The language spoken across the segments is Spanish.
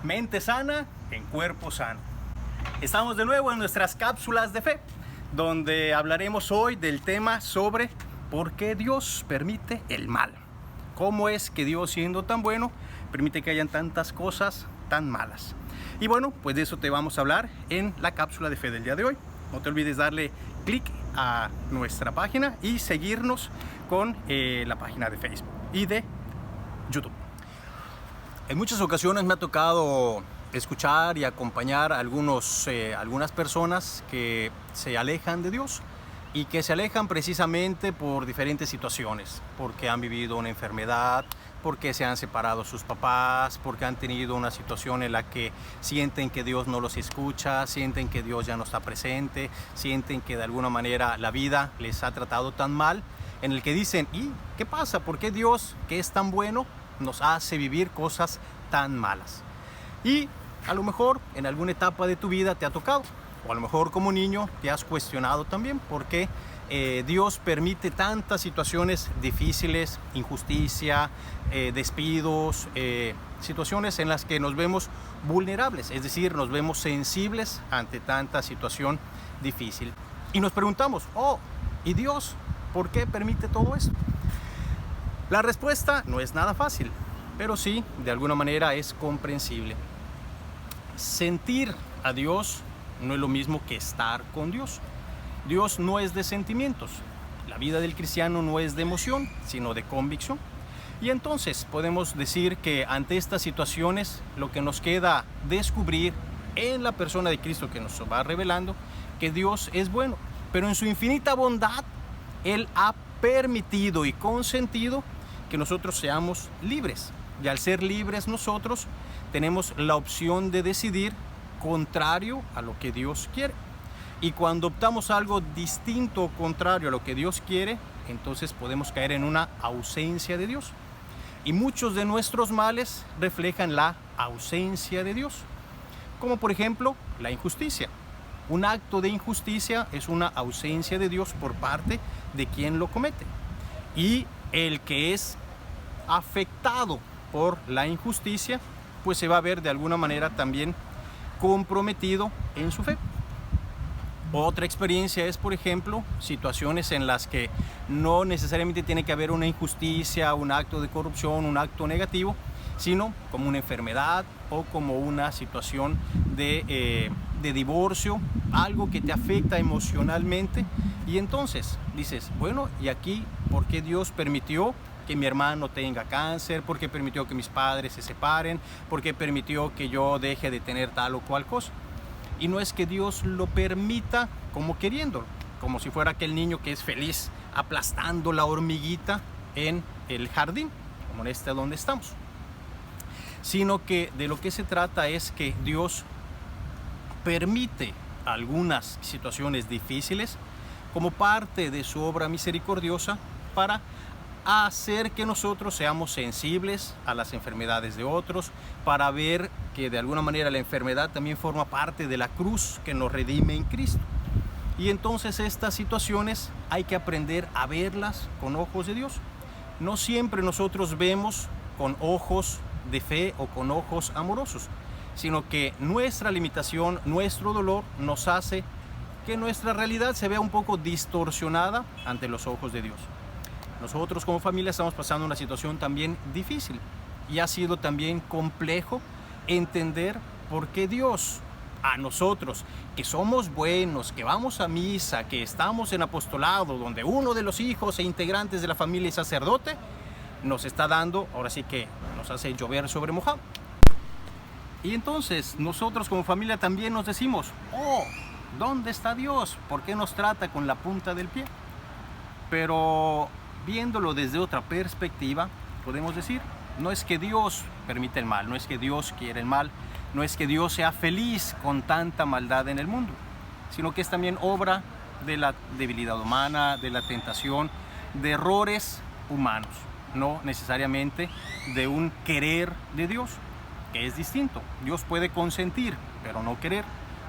Mente sana en cuerpo sano. Estamos de nuevo en nuestras cápsulas de fe, donde hablaremos hoy del tema sobre por qué Dios permite el mal. ¿Cómo es que Dios, siendo tan bueno, permite que hayan tantas cosas tan malas? Y bueno, pues de eso te vamos a hablar en la cápsula de fe del día de hoy. No te olvides darle clic a nuestra página y seguirnos con la página de Facebook y de YouTube. En muchas ocasiones me ha tocado escuchar y acompañar a algunas personas que se alejan de Dios y que se alejan precisamente por diferentes situaciones, porque han vivido una enfermedad, porque se han separado sus papás, porque han tenido una situación en la que sienten que Dios no los escucha, sienten que Dios ya no está presente, sienten que de alguna manera la vida les ha tratado tan mal, en el que dicen, ¿y qué pasa? ¿Por qué Dios, que es tan bueno, nos hace vivir cosas tan malas? Y a lo mejor en alguna etapa de tu vida te ha tocado, o a lo mejor como niño te has cuestionado también por qué Dios permite tantas situaciones difíciles, injusticia, despidos, situaciones en las que nos vemos vulnerables, es decir, nos vemos sensibles ante tanta situación difícil. Y nos preguntamos, ¿y Dios por qué permite todo esto? La respuesta no es nada fácil, pero sí, de alguna manera es comprensible. Sentir a Dios no es lo mismo que estar con Dios. Dios no es de sentimientos. La vida del cristiano no es de emoción, sino de convicción. Y entonces podemos decir que ante estas situaciones lo que nos queda descubrir en la persona de Cristo, que nos va revelando que Dios es bueno, pero en su infinita bondad Él ha permitido y consentido que nosotros seamos libres. Y al ser libres nosotros tenemos la opción de decidir contrario a lo que Dios quiere. Y cuando optamos algo distinto o contrario a lo que Dios quiere, entonces podemos caer en una ausencia de Dios. Y muchos de nuestros males reflejan la ausencia de Dios. Como por ejemplo la injusticia. Un acto de injusticia es una ausencia de Dios por parte de quien lo comete. Y el que es afectado por la injusticia, pues se va a ver de alguna manera también comprometido en su fe. Otra experiencia es, por ejemplo, situaciones en las que no necesariamente tiene que haber una injusticia, un acto de corrupción, un acto negativo, sino como una enfermedad o como una situación de divorcio, algo que te afecta emocionalmente. Y entonces dices, bueno, ¿y aquí por qué Dios permitió que mi hermano tenga cáncer? ¿Por qué permitió que mis padres se separen? ¿Por qué permitió que yo deje de tener tal o cual cosa? Y no es que Dios lo permita como queriéndolo, como si fuera aquel niño que es feliz aplastando la hormiguita en el jardín, como en este donde estamos. Sino que de lo que se trata es que Dios permite algunas situaciones difíciles como parte de su obra misericordiosa para hacer que nosotros seamos sensibles a las enfermedades de otros, para ver que de alguna manera la enfermedad también forma parte de la cruz que nos redime en Cristo. Y entonces estas situaciones hay que aprender a verlas con ojos de Dios. No siempre nosotros vemos con ojos de fe o con ojos amorosos, sino que nuestra limitación, nuestro dolor nos hace que nuestra realidad se vea un poco distorsionada ante los ojos de Dios. Nosotros como familia estamos pasando una situación también difícil y ha sido también complejo entender por qué Dios a nosotros, que somos buenos, que vamos a misa, que estamos en apostolado, donde uno de los hijos e integrantes de la familia es sacerdote, nos está dando, ahora sí que nos hace llover sobre mojado. Y entonces nosotros como familia también nos decimos, ¿dónde está Dios? ¿Por qué nos trata con la punta del pie? Pero viéndolo desde otra perspectiva, podemos decir, no es que Dios permite el mal, no es que Dios quiere el mal, no es que Dios sea feliz con tanta maldad en el mundo, sino que es también obra de la debilidad humana, de la tentación, de errores humanos, no necesariamente de un querer de Dios, que es distinto. Dios puede consentir, pero no querer,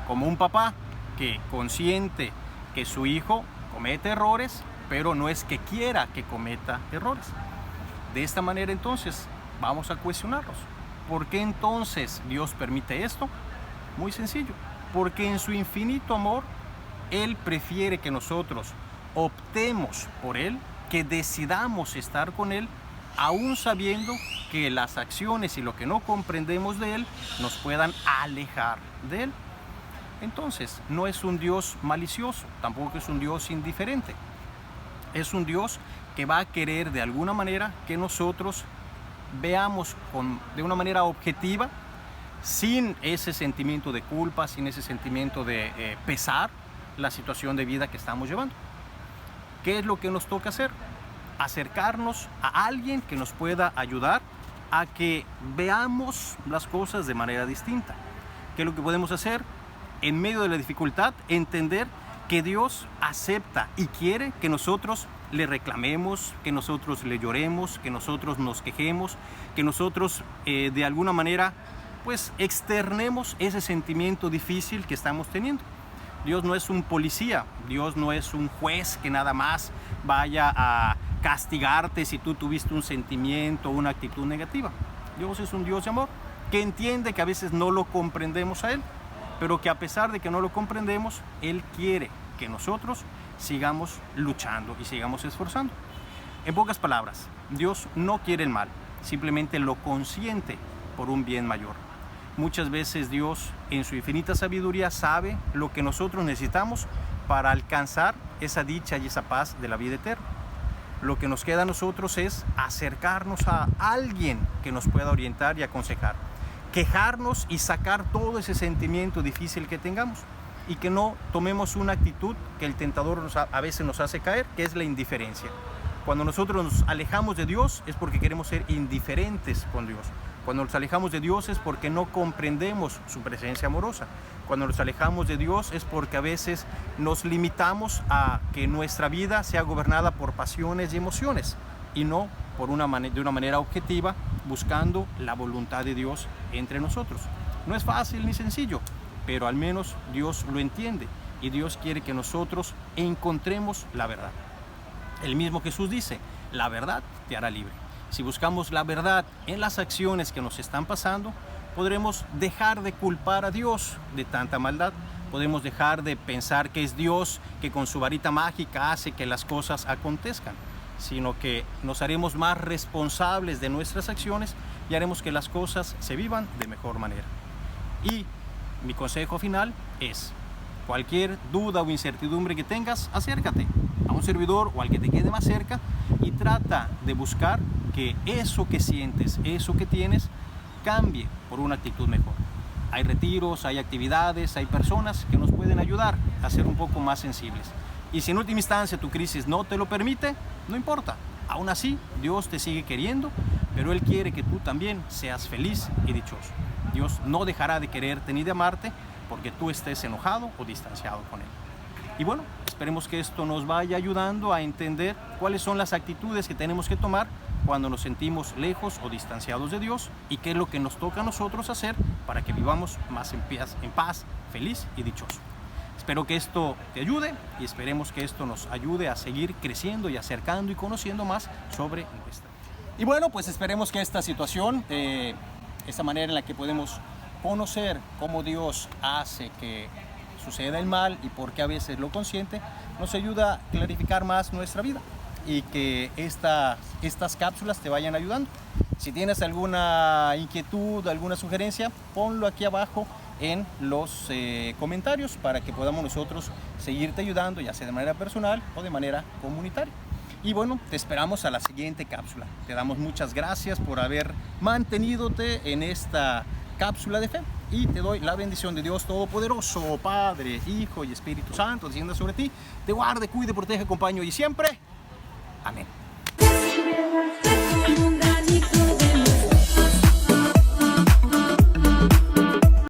como un papá que consiente que su hijo comete errores, pero no es que quiera que cometa errores. De esta manera entonces vamos a cuestionarlos. ¿Por qué entonces Dios permite esto? Muy sencillo, porque en su infinito amor, Él prefiere que nosotros optemos por Él, que decidamos estar con Él, aún sabiendo que las acciones y lo que no comprendemos de Él nos puedan alejar de Él. Entonces, no es un Dios malicioso, tampoco es un Dios indiferente. Es un Dios que va a querer de alguna manera que nosotros veamos de una manera objetiva, sin ese sentimiento de culpa, sin ese sentimiento de pesar, la situación de vida que estamos llevando. ¿Qué es lo que nos toca hacer? Acercarnos a alguien que nos pueda ayudar a que veamos las cosas de manera distinta. ¿Qué es lo que podemos hacer? En medio de la dificultad, entender que Dios acepta y quiere que nosotros le reclamemos, que nosotros le lloremos, que nosotros nos quejemos, que nosotros de alguna manera pues externemos ese sentimiento difícil que estamos teniendo. Dios no es un policía, Dios no es un juez que nada más vaya a castigarte si tú tuviste un sentimiento o una actitud negativa. Dios es un Dios de amor que entiende que a veces no lo comprendemos a Él, pero que a pesar de que no lo comprendemos, Él quiere que nosotros sigamos luchando y sigamos esforzando. En pocas palabras, Dios no quiere el mal, simplemente lo consiente por un bien mayor. Muchas veces Dios, en su infinita sabiduría, sabe lo que nosotros necesitamos para alcanzar esa dicha y esa paz de la vida eterna. Lo que nos queda a nosotros es acercarnos a alguien que nos pueda orientar y aconsejar, quejarnos y sacar todo ese sentimiento difícil que tengamos, y que no tomemos una actitud que el tentador a veces nos hace caer, que es la indiferencia. Cuando nosotros nos alejamos de Dios es porque queremos ser indiferentes con Dios. Cuando nos alejamos de Dios es porque no comprendemos su presencia amorosa. Cuando nos alejamos de Dios es porque a veces nos limitamos a que nuestra vida sea gobernada por pasiones y emociones, y no de una manera objetiva, buscando la voluntad de Dios entre nosotros. No es fácil ni sencillo, pero al menos Dios lo entiende, y Dios quiere que nosotros encontremos la verdad. El mismo Jesús dice: la verdad te hará libre. Si buscamos la verdad en las acciones que nos están pasando, podremos dejar de culpar a Dios de tanta maldad. Podemos dejar de pensar que es Dios que con su varita mágica hace que las cosas acontezcan, sino que nos haremos más responsables de nuestras acciones y haremos que las cosas se vivan de mejor manera. Y mi consejo final es: cualquier duda o incertidumbre que tengas, acércate a un servidor o al que te quede más cerca y trata de buscar que eso que sientes, eso que tienes, cambie por una actitud mejor. Hay retiros, hay actividades, hay personas que nos pueden ayudar a ser un poco más sensibles. Y si en última instancia tu crisis no te lo permite, no importa. Aún así, Dios te sigue queriendo, pero Él quiere que tú también seas feliz y dichoso. Dios no dejará de quererte ni de amarte porque tú estés enojado o distanciado con Él. Y bueno, esperemos que esto nos vaya ayudando a entender cuáles son las actitudes que tenemos que tomar cuando nos sentimos lejos o distanciados de Dios, y qué es lo que nos toca a nosotros hacer para que vivamos más en paz, feliz y dichoso. Espero que esto te ayude, y esperemos que esto nos ayude a seguir creciendo y acercando y conociendo más sobre nuestra vida. Y bueno, pues esperemos que esta situación, esta manera en la que podemos conocer cómo Dios hace que suceda el mal y por qué a veces lo consiente, nos ayuda a clarificar más nuestra vida, y que estas cápsulas te vayan ayudando. Si tienes alguna inquietud, alguna sugerencia, ponlo aquí abajo en los comentarios para que podamos nosotros seguirte ayudando, ya sea de manera personal o de manera comunitaria. Y bueno, te esperamos a la siguiente cápsula. Te damos muchas gracias por haber mantenidote en esta cápsula de fe, y te doy la bendición de Dios Todopoderoso, Padre, Hijo y Espíritu Santo, descienda sobre ti, te guarde, cuide, protege, acompañe y siempre. Amén.